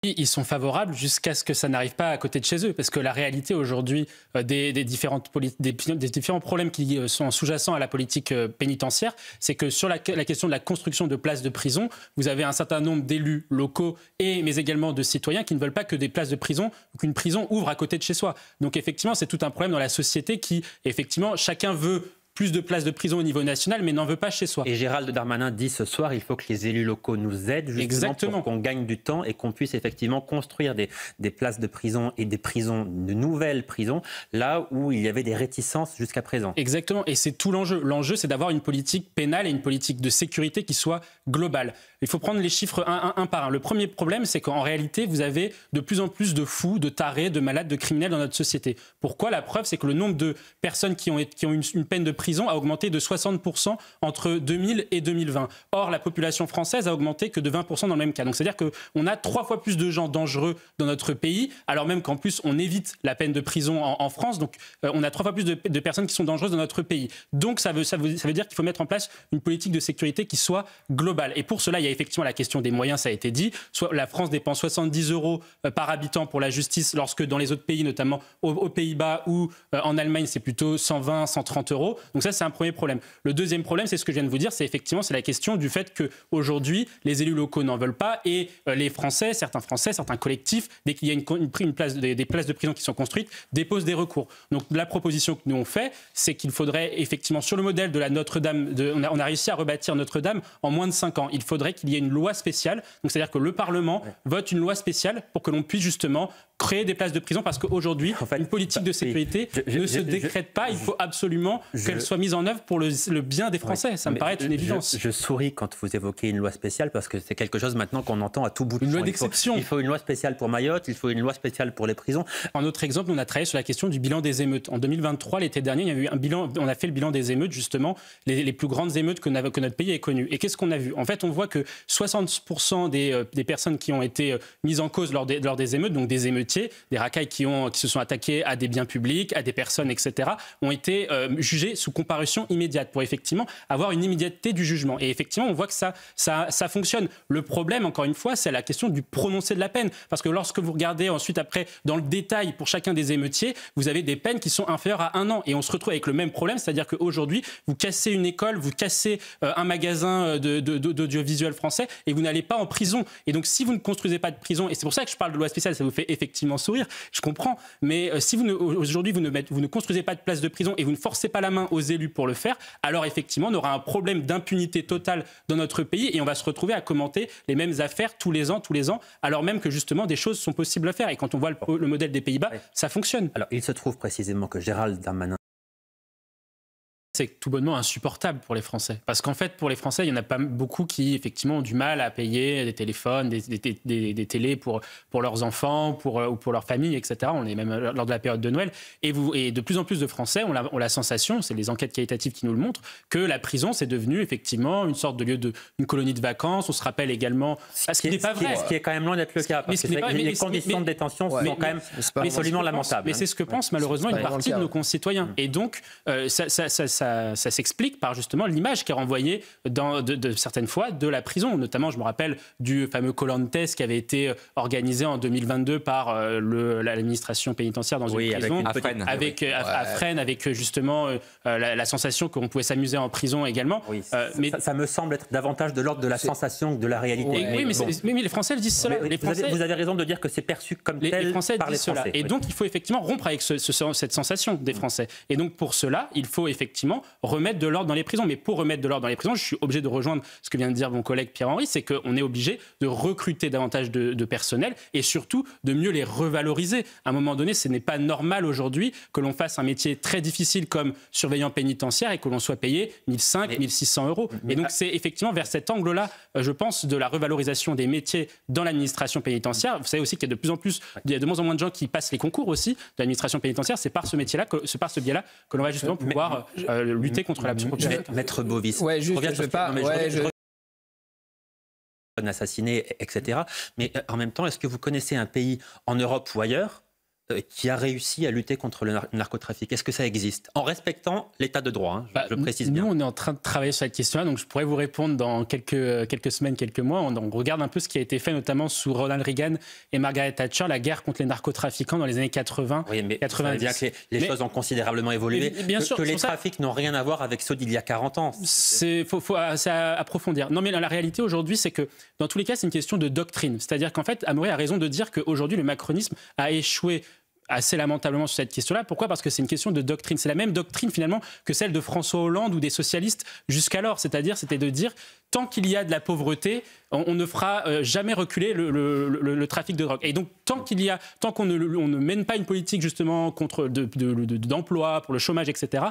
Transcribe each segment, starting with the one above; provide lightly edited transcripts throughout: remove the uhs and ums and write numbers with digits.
Ils sont favorables jusqu'à ce que ça n'arrive pas à côté de chez eux. Parce que la réalité aujourd'hui des différents problèmes qui sont sous-jacents à la politique pénitentiaire, c'est que sur la question de la construction de places de prison, vous avez un certain nombre d'élus locaux, mais également de citoyens qui ne veulent pas que des places de prison, qu'une prison ouvre à côté de chez soi. Donc effectivement, c'est tout un problème dans la société qui, effectivement, chacun veut plus de places de prison au niveau national, mais n'en veut pas chez soi. Et Gérald Darmanin dit ce soir, il faut que les élus locaux nous aident justement pour qu'on gagne du temps et qu'on puisse effectivement construire des places de prison et des prisons, de nouvelles prisons, là où il y avait des réticences jusqu'à présent. Exactement, et c'est tout l'enjeu. L'enjeu, c'est d'avoir une politique pénale et une politique de sécurité qui soit globale. Il faut prendre les chiffres un par un. Le premier problème, c'est qu'en réalité, vous avez de plus en plus de fous, de tarés, de malades, de criminels dans notre société. Pourquoi? La preuve, c'est que le nombre de personnes qui ont une peine de prison a augmenté de 60% entre 2000 et 2020. Or, la population française a augmenté que de 20% dans le même cas. Donc, c'est-à-dire qu'on a 3 fois plus de gens dangereux dans notre pays, alors même qu'en plus, on évite la peine de prison en France. Donc, on a 3 fois plus de personnes qui sont dangereuses dans notre pays. Donc, ça veut dire qu'il faut mettre en place une politique de sécurité qui soit globale. Et pour cela, il y a effectivement la question des moyens, ça a été dit. La France dépense 70 € par habitant pour la justice, lorsque dans les autres pays, notamment aux Pays-Bas ou en Allemagne, c'est plutôt 120, 130 €. Donc ça, c'est un premier problème. Le deuxième problème, c'est ce que je viens de vous dire, c'est la question du fait qu'aujourd'hui, les élus locaux n'en veulent pas et les Français, certains collectifs, dès qu'il y a des places de prison qui sont construites, déposent des recours. Donc la proposition que nous on fait, c'est qu'il faudrait effectivement, sur le modèle de la Notre-Dame, on a réussi à rebâtir Notre-Dame en moins de 5 ans. Il faudrait qu'il y ait une loi spéciale, donc c'est-à-dire que le Parlement vote une loi spéciale pour que l'on puisse justement créer des places de prison, parce qu'aujourd'hui, une politique de sécurité ne se décrète pas. Il faut absolument qu'elle soit mise en œuvre pour le bien des Français. Ça me paraît être une évidence. Je souris quand vous évoquez une loi spéciale, parce que c'est quelque chose maintenant qu'on entend à tout bout de champ. Une loi d'exception. Il faut une loi spéciale pour Mayotte, il faut une loi spéciale pour les prisons. Un autre exemple, on a travaillé sur la question du bilan des émeutes. En 2023, l'été dernier, il y a eu on a fait le bilan des émeutes, justement, les plus grandes émeutes que notre pays ait connues. Et qu'est-ce qu'on a vu? En fait, on voit que 60% des personnes qui ont été mises en cause lors des émeutes, donc des émeutiers, des racailles qui se sont attaqués à des biens publics, à des personnes, etc., ont été jugés sous comparution immédiate pour effectivement avoir une immédiateté du jugement. Et effectivement, on voit que ça fonctionne. Le problème, encore une fois, c'est la question du prononcé de la peine. Parce que lorsque vous regardez ensuite, après, dans le détail, pour chacun des émeutiers, vous avez des peines qui sont inférieures à 1 an. Et on se retrouve avec le même problème, c'est-à-dire qu'aujourd'hui, vous cassez une école, vous cassez un magasin d'audiovisuel français et vous n'allez pas en prison. Et donc, si vous ne construisez pas de prison, et c'est pour ça que je parle de loi spéciale, ça vous fait effectivement sourire, je comprends, mais si aujourd'hui vous ne construisez pas de place de prison et vous ne forcez pas la main aux élus pour le faire, alors effectivement on aura un problème d'impunité totale dans notre pays et on va se retrouver à commenter les mêmes affaires tous les ans, alors même que justement des choses sont possibles à faire. Et quand on voit le modèle des Pays-Bas, ça fonctionne. Alors il se trouve précisément que Gérald Darmanin, c'est tout bonnement insupportable pour les Français. Parce qu'en fait, pour les Français, il y en a pas beaucoup qui, effectivement, ont du mal à payer des téléphones, des télés pour leurs enfants ou pour leur famille, etc. On est même lors de la période de Noël. Et de plus en plus de Français ont la sensation, c'est les enquêtes qualitatives qui nous le montrent, que la prison, c'est devenu, effectivement, une sorte de lieu une colonie de vacances. On se rappelle également... Ce qui n'est pas vrai. Ce qui est quand même loin d'être le cas. Parce que les conditions de détention sont quand même absolument lamentables. Mais c'est ce que pense, malheureusement, une partie de nos concitoyens. Et donc, ça s'explique par justement l'image qui est renvoyée de certaines fois de la prison. Notamment, je me rappelle du fameux Koh-Lanta qui avait été organisé en 2022 par l'administration pénitentiaire dans une prison. À Fresnes, avec justement la sensation qu'on pouvait s'amuser en prison également. Oui, mais ça me semble être davantage de l'ordre de la sensation que de la réalité. Mais les Français le disent cela. Vous avez raison de dire que c'est perçu comme tel les Français par les disent cela. Français. Et donc, il faut effectivement rompre avec cette sensation des Français. Et donc, pour cela, il faut effectivement remettre de l'ordre dans les prisons. Mais pour remettre de l'ordre dans les prisons, je suis obligé de rejoindre ce que vient de dire mon collègue Pierre-Henri, c'est qu'on est obligé de recruter davantage de personnel et surtout de mieux les revaloriser. À un moment donné, ce n'est pas normal aujourd'hui que l'on fasse un métier très difficile comme surveillant pénitentiaire et que l'on soit payé 1 500, 1 600 €. Et donc, c'est effectivement vers cet angle-là, je pense, de la revalorisation des métiers dans l'administration pénitentiaire. Vous savez aussi qu'il y a de moins en moins de gens qui passent les concours aussi de l'administration pénitentiaire. C'est par ce métier-là, par ce biais-là, que l'on va justement pouvoir lutter contre la propriété. Maître Bovis, ouais, juste, je vais pas... assassiné, etc. Mais en même temps, est-ce que vous connaissez un pays en Europe ou ailleurs qui a réussi à lutter contre le narcotrafic? Est-ce que ça existe? En respectant l'état de droit, hein, je précise bien. Nous, on est en train de travailler sur cette question-là, donc je pourrais vous répondre dans quelques semaines, quelques mois. On regarde un peu ce qui a été fait, notamment sous Ronald Reagan et Margaret Thatcher, la guerre contre les narcotrafiquants dans les années 80. Oui, mais 90. Bien que les choses ont considérablement évolué. Bien sûr, que les trafics n'ont rien à voir avec ceux d'il y a 40 ans. C'est à approfondir. Non, mais la réalité aujourd'hui, c'est que dans tous les cas, c'est une question de doctrine. C'est-à-dire qu'en fait, Amaury a raison de dire qu'aujourd'hui, le macronisme a échoué assez lamentablement sur cette question-là. Pourquoi? Parce que c'est une question de doctrine. C'est la même doctrine finalement que celle de François Hollande ou des socialistes jusqu'alors. C'est-à-dire, c'était de dire, tant qu'il y a de la pauvreté, on ne fera jamais reculer le trafic de drogue. Et donc, tant qu'on ne mène pas une politique justement contre d'emploi, pour le chômage, etc.,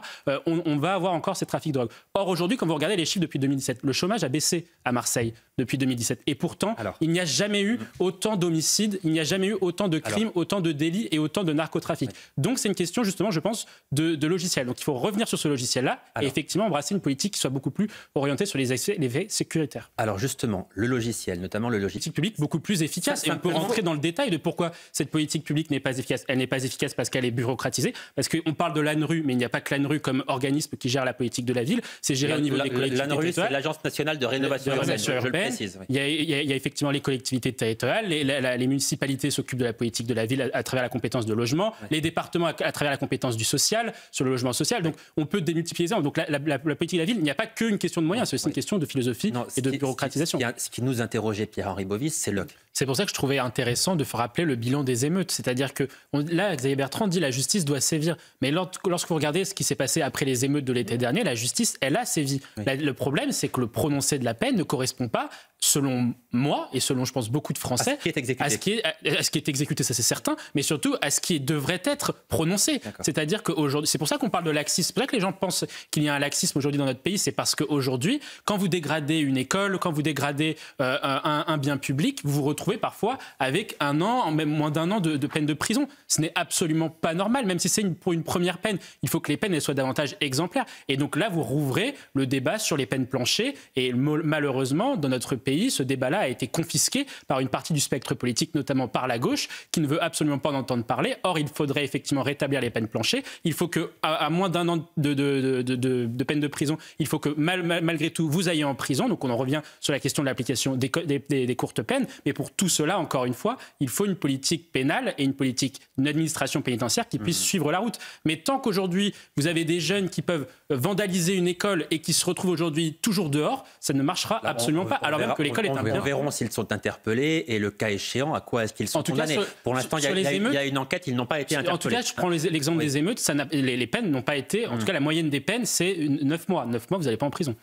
on va avoir encore ces trafics de drogue. Or, aujourd'hui, quand vous regardez les chiffres depuis 2017, le chômage a baissé à Marseille depuis 2017. Et pourtant, il n'y a jamais eu autant d'homicides, il n'y a jamais eu autant de crimes, autant de délits et autant de narcotrafic. Donc, c'est une question justement, je pense, de logiciel. Donc, il faut revenir sur ce logiciel-là et effectivement embrasser une politique qui soit beaucoup plus orientée sur les effets sécuritaires. Alors justement, le logiciel, notamment le logiciel public beaucoup plus efficace. Et on peut rentrer dans le détail de pourquoi cette politique publique n'est pas efficace. Elle n'est pas efficace parce qu'elle est bureaucratisée, parce qu'on parle de l'ANRU, mais il n'y a pas que l'ANRU comme organisme qui gère la politique de la ville. C'est géré au niveau des collectivités territoriales. L'ANRU, c'est l'Agence nationale de rénovation urbaine, je le précise. Oui. Il y a effectivement les collectivités territoriales, les municipalités s'occupent de la politique de la ville à travers la compétence de logement, les départements à travers la compétence du social, sur le logement social. Donc on peut démultiplier ça. Donc la politique de la ville, il n'y a pas qu'une question de moyens, c'est aussi une question de philosophie et de bureaucratisation. Ce qui nous interrogeait, Pierre-Henri Bovis, c'est le... C'est pour ça que je trouvais intéressant de rappeler le bilan des émeutes. C'est-à-dire que là, Xavier Bertrand dit la justice doit sévir. Mais lorsque vous regardez ce qui s'est passé après les émeutes de l'été dernier, la justice, elle a sévi. Oui. Le problème, c'est que le prononcé de la peine ne correspond pas, selon moi et selon, je pense, beaucoup de Français, à ce qui est exécuté. À ce qui est exécuté, ça c'est certain, mais surtout à ce qui devrait être prononcé. C'est-à-dire qu'aujourd'hui, c'est pour ça qu'on parle de laxisme. C'est pour ça que les gens pensent qu'il y a un laxisme aujourd'hui dans notre pays. C'est parce qu'aujourd'hui, quand vous dégradez une école, quand vous dégradez un bien public, vous vous retrouvez parfois avec un an, même moins d'un an de peine de prison. Ce n'est absolument pas normal, même si c'est pour une première peine. Il faut que les peines elles soient davantage exemplaires. Et donc là, vous rouvrez le débat sur les peines planchées. Et malheureusement, dans notre pays, ce débat-là a été confisqué par une partie du spectre politique, notamment par la gauche, qui ne veut absolument pas en entendre parler. Or, il faudrait effectivement rétablir les peines planchées. Il faut qu'à moins d'un an de peine de prison, il faut que malgré tout, vous ayez en prison. Donc on en revient sur la question de l'application des courtes peines. Mais pour tout cela, encore une fois, il faut une politique pénale et une administration pénitentiaire qui puisse suivre la route. Mais tant qu'aujourd'hui, vous avez des jeunes qui peuvent vandaliser une école et qui se retrouvent aujourd'hui toujours dehors, ça ne marchera absolument pas, alors même que l'école est un bien. Nous verrons s'ils sont interpellés et le cas échéant, à quoi est-ce qu'ils sont condamnés. Pour l'instant, il y a une enquête, ils n'ont pas été interpellés. En tout cas, je prends l'exemple des émeutes, les peines n'ont pas été... En tout cas, la moyenne des peines, c'est 9 mois. 9 mois, vous n'allez pas en prison.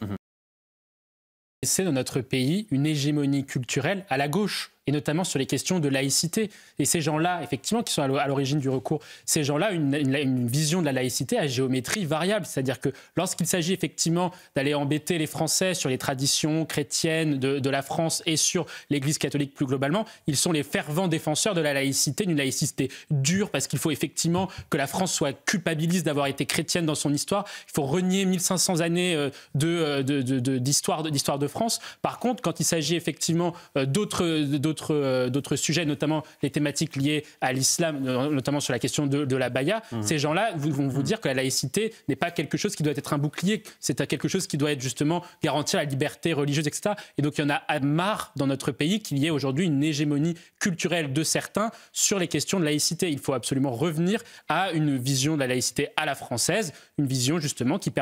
C'est dans notre pays une hégémonie culturelle à la gauche, et notamment sur les questions de laïcité. Et ces gens-là, effectivement, qui sont à l'origine du recours, ces gens-là, une vision de la laïcité à géométrie variable. C'est-à-dire que lorsqu'il s'agit effectivement d'aller embêter les Français sur les traditions chrétiennes de la France et sur l'Église catholique plus globalement, ils sont les fervents défenseurs de la laïcité, d'une laïcité dure, parce qu'il faut effectivement que la France soit culpabiliste d'avoir été chrétienne dans son histoire. Il faut renier 1500 années d'histoire de France. Par contre, quand il s'agit effectivement d'autres sujets, notamment les thématiques liées à l'islam, notamment sur la question de la baya, ces gens-là vont vous dire que la laïcité n'est pas quelque chose qui doit être un bouclier, c'est quelque chose qui doit être justement garantir la liberté religieuse, etc. Et donc il y en a marre dans notre pays qu'il y ait aujourd'hui une hégémonie culturelle de certains sur les questions de laïcité. Il faut absolument revenir à une vision de la laïcité à la française, une vision justement qui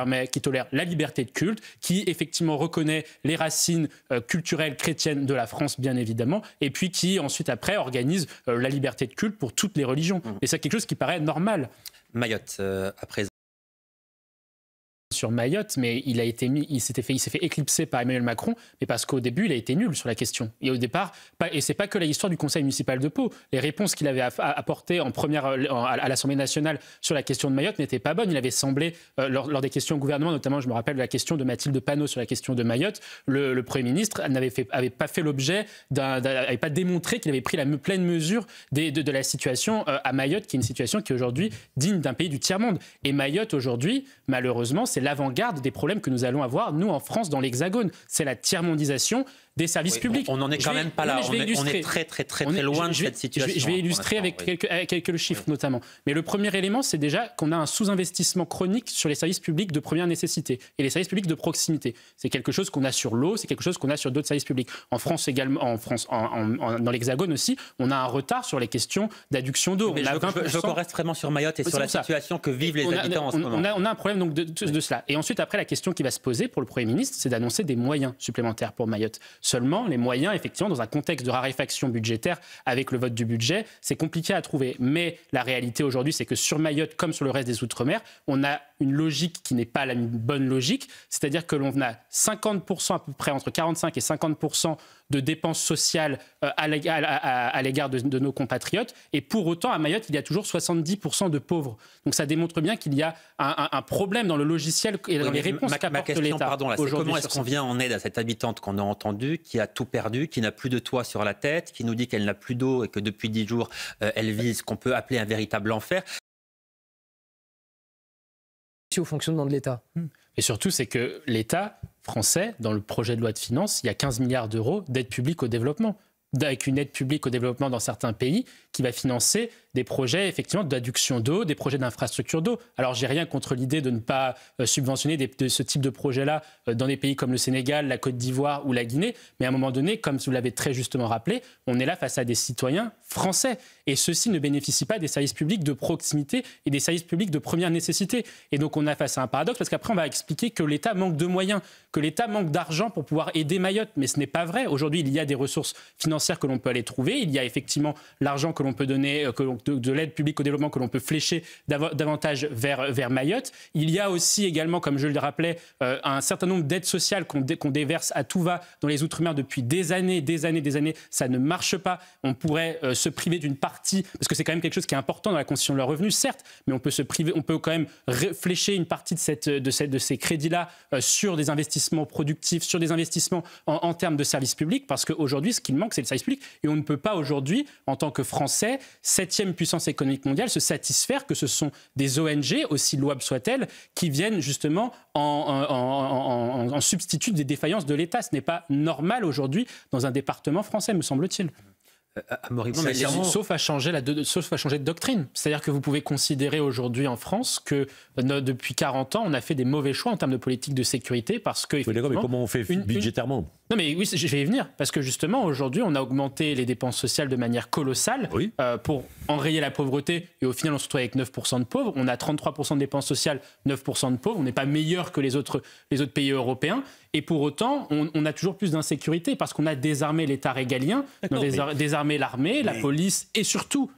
tolère la liberté de culte, qui effectivement reconnaît les racines culturelles chrétiennes de la France, bien évidemment, et puis qui ensuite après organise la liberté de culte pour toutes les religions. Et c'est quelque chose qui paraît normal. Mayotte, à présent. Sur Mayotte, mais il s'est fait éclipser par Emmanuel Macron, mais parce qu'au début, il a été nul sur la question. Et au départ, et c'est pas que l'histoire du conseil municipal de Pau. Les réponses qu'il avait apportées à l'Assemblée nationale sur la question de Mayotte n'étaient pas bonnes. Il avait semblé, lors des questions au gouvernement, notamment, je me rappelle de la question de Mathilde Panot sur la question de Mayotte, le Premier ministre n'avait pas fait l'objet n'avait pas démontré qu'il avait pris la pleine mesure de la situation à Mayotte, qui est une situation qui est aujourd'hui digne d'un pays du tiers-monde. Et Mayotte, aujourd'hui, malheureusement, c'est l'avant-garde des problèmes que nous allons avoir, nous, en France, dans l'Hexagone. C'est la tiers-mondisation. des services publics. On n'en est quand même pas là. On est très loin de cette situation. Je vais illustrer avec quelques chiffres notamment. Mais le premier élément, c'est déjà qu'on a un sous-investissement chronique sur les services publics de première nécessité et les services publics de proximité. C'est quelque chose qu'on a sur l'eau, c'est quelque chose qu'on a sur d'autres services publics. En France également, dans l'Hexagone aussi, on a un retard sur les questions d'adduction d'eau. Je veux qu'on reste vraiment sur Mayotte et sur la situation que vivent les habitants en ce moment. On a un problème donc de cela. Et ensuite, après, la question qui va se poser pour le Premier ministre, c'est d'annoncer des moyens supplémentaires pour Mayotte. Seulement, les moyens, effectivement, dans un contexte de raréfaction budgétaire avec le vote du budget, c'est compliqué à trouver. Mais la réalité aujourd'hui, c'est que sur Mayotte, comme sur le reste des Outre-mer, on a une logique qui n'est pas la bonne logique. C'est-à-dire que l'on a 50% à peu près, entre 45 et 50% de dépenses sociales à l'égard de nos compatriotes. Et pour autant, à Mayotte, il y a toujours 70% de pauvres. Donc ça démontre bien qu'il y a un problème dans le logiciel et dans les réponses qu'apporte l'État. C'est comment est-ce qu'on vient en aide à cette habitante qu'on a entendue, qui a tout perdu, qui n'a plus de toit sur la tête, qui nous dit qu'elle n'a plus d'eau et que depuis 10 jours, elle vit ce qu'on peut appeler un véritable enfer. Au fonctionnement de l'État. Et surtout, c'est que l'État français, dans le projet de loi de finances, il y a 15 milliards d'euros d'aide publique au développement. Avec une aide publique au développement dans certains pays qui va financer des projets effectivement d'adduction d'eau, des projets d'infrastructure d'eau. Alors j'ai rien contre l'idée de ne pas subventionner de ce type de projet-là dans des pays comme le Sénégal, la Côte d'Ivoire ou la Guinée, mais à un moment donné, comme vous l'avez très justement rappelé, on est là face à des citoyens français et ceux-ci ne bénéficient pas des services publics de proximité et des services publics de première nécessité. Et donc on a face à un paradoxe parce qu'après on va expliquer que l'État manque de moyens, que l'État manque d'argent pour pouvoir aider Mayotte, mais ce n'est pas vrai. Aujourd'hui, il y a des ressources financières que l'on peut aller trouver, il y a effectivement l'argent que l'on peut donner, de l'aide publique au développement que l'on peut flécher davantage vers Mayotte. Il y a aussi également, comme je le rappelais, un certain nombre d'aides sociales qu'on déverse à tout va dans les Outre-mer depuis des années. Ça ne marche pas. On pourrait se priver d'une partie, parce que c'est quand même quelque chose qui est important dans la constitution de leurs revenus, certes, mais on peut se priver, on peut quand même flécher une partie de ces crédits-là sur des investissements productifs, sur des investissements en termes de services publics, parce qu'aujourd'hui, ce qu'il manque, c'est le service public. Et on ne peut pas aujourd'hui, en tant que Français, 7e puissance économique mondiale, se satisfaire que ce sont des ONG, aussi louables soient-elles, qui viennent justement en substitut des défaillances de l'État. Ce n'est pas normal aujourd'hui dans un département français, me semble-t-il. Sauf à changer de doctrine. C'est-à-dire que vous pouvez considérer aujourd'hui en France que depuis 40 ans, on a fait des mauvais choix en termes de politique de sécurité parce que... Oui, d'accord, mais comment on fait budgétairement ? Non mais oui, je vais y venir. Parce que justement, aujourd'hui, on a augmenté les dépenses sociales de manière colossale pour enrayer la pauvreté. Et au final, on se retrouve avec 9% de pauvres. On a 33% de dépenses sociales, 9% de pauvres. On n'est pas meilleur que les autres pays européens. Et pour autant, on a toujours plus d'insécurité parce qu'on a désarmé l'État régalien, désarmé l'armée, la police et surtout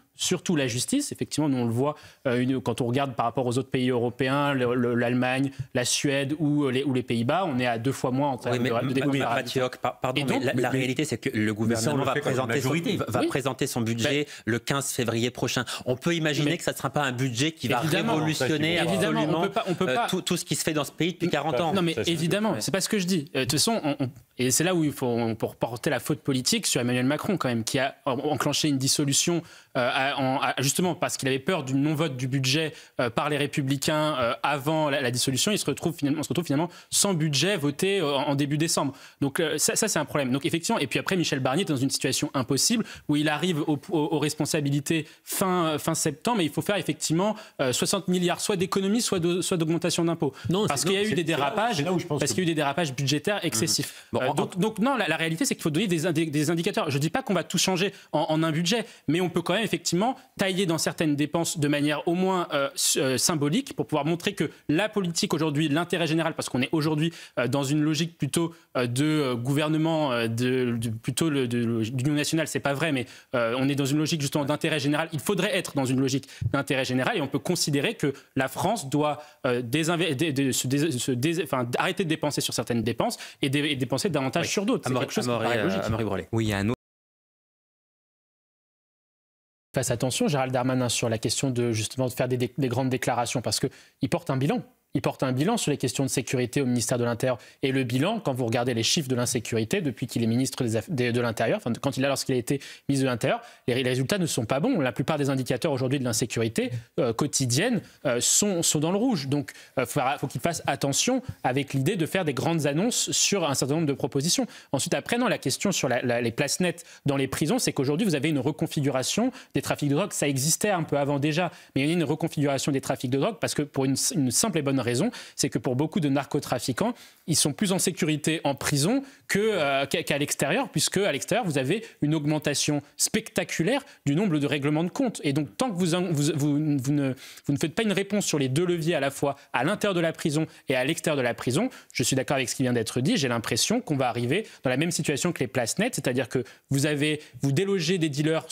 la justice. Effectivement, nous on le voit quand on regarde par rapport aux autres pays européens, l'Allemagne, la Suède ou les Pays-Bas, on est à 2 fois moins en termes de dépenses. La réalité, c'est que le gouvernement va présenter son budget le 15 février prochain. On peut imaginer que ça ne sera pas un budget qui va révolutionner absolument tout ce qui se fait dans ce pays depuis 40 ans. Non, mais évidemment, c'est pas ce que je dis. De toute façon, et c'est là où on peut reporter la faute politique sur Emmanuel Macron, quand même, qui a enclenché une dissolution justement parce qu'il avait peur du non-vote du budget par les Républicains avant la dissolution. On se retrouve finalement sans budget voté en début décembre. Donc ça c'est un problème. Donc effectivement, et puis après Michel Barnier est dans une situation impossible où il arrive aux responsabilités fin septembre, mais il faut faire effectivement 60 milliards soit d'économies, soit d'augmentation d'impôts. Parce qu'il y a eu des dérapages budgétaires excessifs. Donc non, la réalité c'est qu'il faut donner des indicateurs. Je ne dis pas qu'on va tout changer en un budget, mais on peut quand même effectivement tailler dans certaines dépenses de manière au moins symbolique pour pouvoir montrer que la politique aujourd'hui, l'intérêt général, parce qu'on est aujourd'hui dans une logique plutôt de gouvernement, plutôt d'union nationale, c'est pas vrai, mais on est dans une logique justement d'intérêt général. Il faudrait être dans une logique d'intérêt général et on peut considérer que la France doit arrêter de dépenser sur certaines dépenses et dépenser davantage sur d'autres. C'est quelque chose qui paraît logique. Oui, il y a un autre. Fasse attention, Gérald Darmanin, sur la question de justement de faire des grandes déclarations, parce qu'il porte un bilan. il porte un bilan sur les questions de sécurité au ministère de l'Intérieur. Et le bilan, quand vous regardez les chiffres de l'insécurité depuis qu'il est ministre de l'Intérieur, enfin lorsqu'il a été ministre de l'Intérieur, les résultats ne sont pas bons. La plupart des indicateurs aujourd'hui de l'insécurité quotidienne sont dans le rouge. Donc faut qu'il fasse attention avec l'idée de faire des grandes annonces sur un certain nombre de propositions. Ensuite, après, la question sur les places nettes dans les prisons, c'est qu'aujourd'hui, vous avez une reconfiguration des trafics de drogue. Ça existait un peu avant déjà, mais il y a une reconfiguration des trafics de drogue parce que pour une simple et bonne raison, c'est que pour beaucoup de narcotrafiquants, ils sont plus en sécurité en prison qu'à l'extérieur, puisque à l'extérieur, vous avez une augmentation spectaculaire du nombre de règlements de compte. Et donc, tant que vous ne faites pas une réponse sur les deux leviers à la fois à l'intérieur de la prison et à l'extérieur de la prison, je suis d'accord avec ce qui vient d'être dit, j'ai l'impression qu'on va arriver dans la même situation que les places nettes, c'est-à-dire que vous délogez des dealers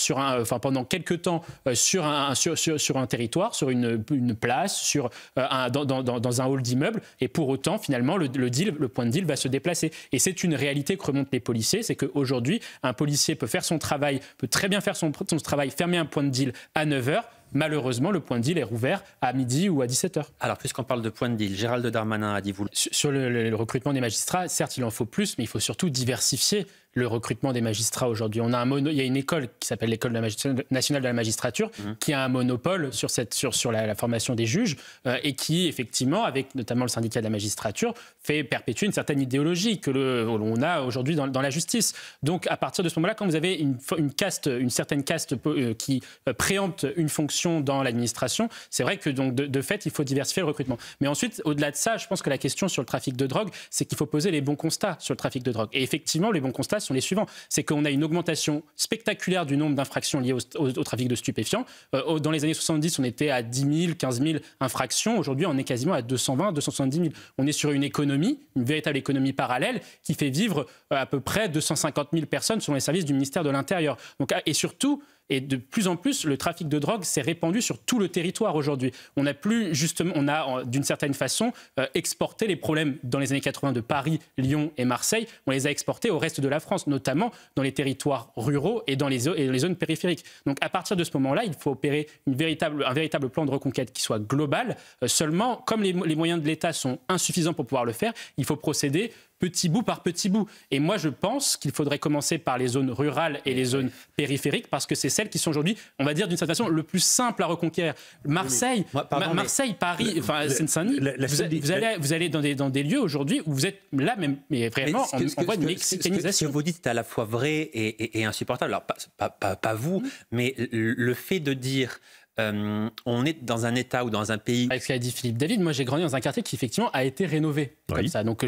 pendant quelques temps sur un territoire, sur une place, dans un hall d'immeuble, et pour autant, finalement, le point de deal va se déplacer. Et c'est une réalité que remontent les policiers, c'est qu'aujourd'hui, un policier peut très bien faire son travail, fermer un point de deal à 9h. Malheureusement, le point de deal est rouvert à midi ou à 17h. Alors, puisqu'on parle de point de deal, Gérald Darmanin a dit... Sur le recrutement des magistrats, certes, il en faut plus, mais il faut surtout diversifier le recrutement des magistrats aujourd'hui. Il y a une école qui s'appelle l'École nationale de la magistrature qui a un monopole sur la formation des juges et qui, effectivement, avec notamment le syndicat de la magistrature, fait perpétuer une certaine idéologie que l'on a aujourd'hui dans la justice. Donc, à partir de ce moment-là, quand vous avez une certaine caste qui préempte une fonction dans l'administration, c'est vrai que donc, de fait, il faut diversifier le recrutement. Mais ensuite, au-delà de ça, je pense que la question sur le trafic de drogue, c'est qu'il faut poser les bons constats sur le trafic de drogue. Et effectivement, les bons constats sont les suivants. C'est qu'on a une augmentation spectaculaire du nombre d'infractions liées au trafic de stupéfiants. Dans les années 70, on était à 10 000, 15 000 infractions. Aujourd'hui, on est quasiment à 220, 270 000. On est sur une véritable économie parallèle qui fait vivre à peu près 250 000 personnes selon les services du ministère de l'Intérieur. Donc, et surtout, et de plus en plus, le trafic de drogue s'est répandu sur tout le territoire aujourd'hui. On a d'une certaine façon exporté les problèmes dans les années 80 de Paris, Lyon et Marseille. On les a exportés au reste de la France, notamment dans les territoires ruraux et dans les zones périphériques. Donc à partir de ce moment-là, il faut opérer un véritable plan de reconquête qui soit global. Seulement, comme les moyens de l'État sont insuffisants pour pouvoir le faire, il faut procéder petit bout par petit bout. Et moi, je pense qu'il faudrait commencer par les zones rurales et les zones périphériques, parce que c'est celles qui sont aujourd'hui, on va dire d'une certaine façon, le plus simple à reconquérir. Marseille, Paris, Seine-Saint-Denis, vous allez dans des lieux aujourd'hui où vous êtes là même, mais vraiment, on voit une mexicanisation. Ce que vous dites est à la fois vrai et insupportable. Alors, pas vous, mais le fait de dire... on est dans un État ou dans un pays... Avec ce qu'a dit Philippe David, moi j'ai grandi dans un quartier qui effectivement a été rénové comme ça. Donc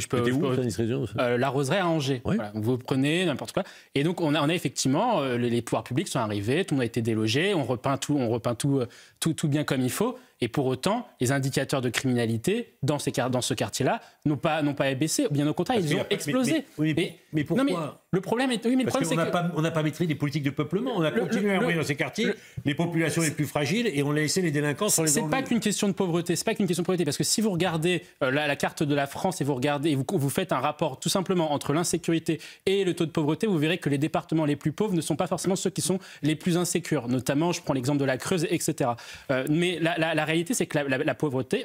la Roseraie à Angers. Oui. Voilà, vous prenez n'importe quoi. Et donc on a effectivement, les pouvoirs publics sont arrivés, tout le monde a été délogé, on repeint tout bien comme il faut. Et pour autant, les indicateurs de criminalité dans ce quartier-là n'ont pas baissé. Bien au contraire, ils ont explosé. Mais pourquoi le problème est... Oui, mais parce qu'on n'a pas maîtrisé des politiques de peuplement. On a continué à envoyer dans ces quartiers les populations les plus fragiles et on a laissé les délinquants sur les C'est pas qu'une question de pauvreté. C'est pas qu'une question de pauvreté. Parce que si vous regardez la carte de la France et vous faites un rapport tout simplement entre l'insécurité et le taux de pauvreté, vous verrez que les départements les plus pauvres ne sont pas forcément ceux qui sont les plus insécures. Notamment, je prends l'exemple de la Creuse, etc. Mais la réalité, c'est que la pauvreté,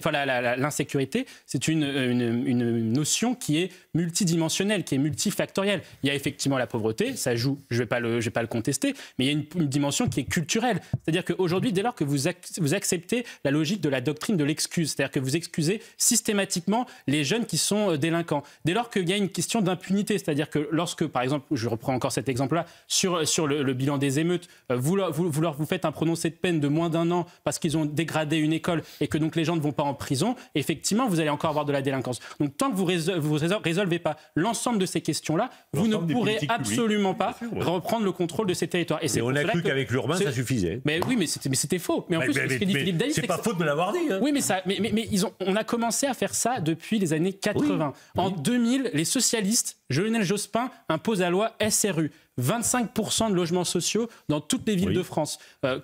l'insécurité, c'est une notion qui est multidimensionnelle, qui est multifactorielle. Il y a effectivement la pauvreté, ça joue, je vais pas le contester, mais il y a une dimension qui est culturelle. C'est-à-dire qu'aujourd'hui, dès lors que vous acceptez la logique de la doctrine de l'excuse, c'est-à-dire que vous excusez systématiquement les jeunes qui sont délinquants, dès lors qu'il y a une question d'impunité, c'est-à-dire que lorsque, par exemple, je reprends encore cet exemple-là, sur le bilan des émeutes, vous faites un prononcé de peine de moins d'1 an parce qu'ils ont dégradé une école et que donc les gens ne vont pas en prison, effectivement, vous allez encore avoir de la délinquance. Donc tant que vous résolvez pas l'ensemble de ces questions-là, vous ne pourrez absolument pas reprendre le contrôle de ces territoires. Et on a cru qu'avec l'urbain, ça suffisait. Mais oui, mais c'était faux. Mais en plus, ce que dit Philippe David, c'est pas faute de l'avoir dit. Hein. Oui, mais on a commencé à faire ça depuis les années 80. Oui. En 2000, les socialistes Lionel Jospin impose la loi SRU. 25% de logements sociaux dans toutes les villes de France.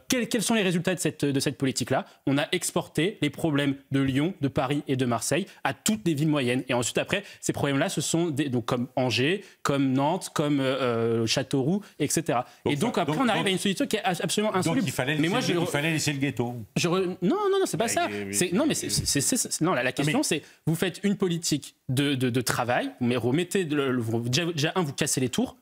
Quels sont les résultats de cette politique-là? On a exporté les problèmes de Lyon, de Paris et de Marseille à toutes les villes moyennes. Et ensuite, après, ces problèmes-là, ce sont donc comme Angers, comme Nantes, comme Châteauroux, etc. Donc, après, on arrive à une solution qui est absolument insoluble. Donc, il fallait laisser le ghetto. Non, c'est pas ça. La question, c'est vous faites une politique de travail, mais remettez déjà vous cassez les tours.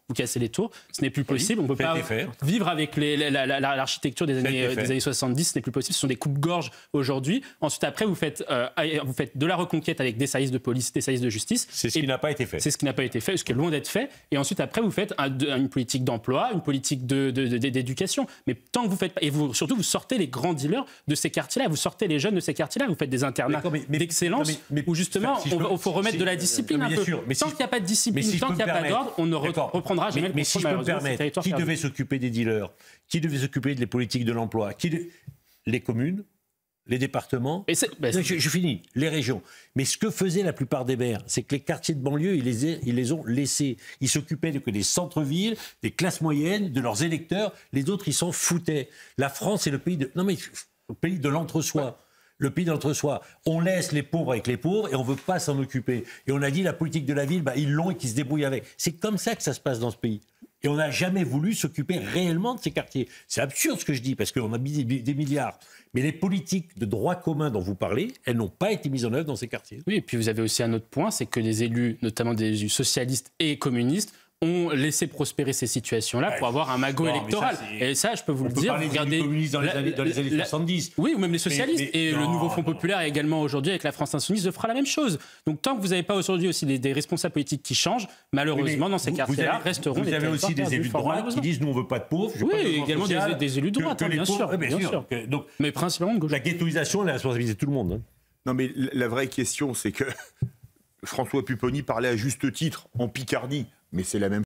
Ce n'est plus possible. On ne peut pas vivre avec l'architecture des années 70. Ce n'est plus possible. Ce sont des coupes-gorges aujourd'hui. Ensuite, après, vous faites de la reconquête avec des services de police, des services de justice. C'est ce qui n'a pas été fait. C'est ce qui n'a pas été fait, ce qui est loin d'être fait. Et ensuite, après, vous faites une politique d'emploi, une politique d'éducation. Mais tant que vous faites pas, et surtout, vous sortez les grands dealers de ces quartiers-là. Vous sortez les jeunes de ces quartiers-là. Vous faites des internats d'excellence où justement, il faut remettre de la discipline un peu. Tant qu'il n'y a pas de discipline, tant qu'il n'y a pas d'ordre, on ne reprendra jamais le contrôle. Mais si je peux me permettre, qui devait s'occuper des dealers? Qui devait s'occuper des politiques de l'emploi? Les communes, les départements, je finis, les régions. Mais ce que faisaient la plupart des maires, c'est que les quartiers de banlieue, ils les ont laissés. Ils s'occupaient que des centres-villes, des classes moyennes, de leurs électeurs. Les autres, ils s'en foutaient. La France est le pays de l'entre-soi. Le pays de l'entre-soi. On laisse les pauvres avec les pauvres et on ne veut pas s'en occuper. Et on a dit la politique de la ville, ils l'ont et qu'ils se débrouillent avec. C'est comme ça que ça se passe dans ce pays. Et on n'a jamais voulu s'occuper réellement de ces quartiers. C'est absurde ce que je dis, parce qu'on a mis des milliards. Mais les politiques de droit commun dont vous parlez, elles n'ont pas été mises en œuvre dans ces quartiers. Oui, et puis vous avez aussi un autre point, c'est que les élus, notamment des élus socialistes et communistes, ont laissé prospérer ces situations-là pour avoir un magot électoral. Et ça, je peux vous le dire. Regardez les communistes dans les années 70. Oui, ou même les socialistes. Le nouveau Front populaire également aujourd'hui avec la France insoumise fera la même chose. Donc tant que vous n'avez pas aujourd'hui aussi des responsables politiques qui changent, malheureusement dans ces quartiers-là resteront des territoires. Vous avez aussi des élus de droite qui disent nous on veut pas de pauvres. Oui, également des élus de droite, bien sûr. Donc, mais principalement de gauche. La ghettoisation, elle est la responsabilité de tout le monde. Non mais la vraie question, c'est que François Pupponi parlait à juste titre en Picardie, mais c'est la même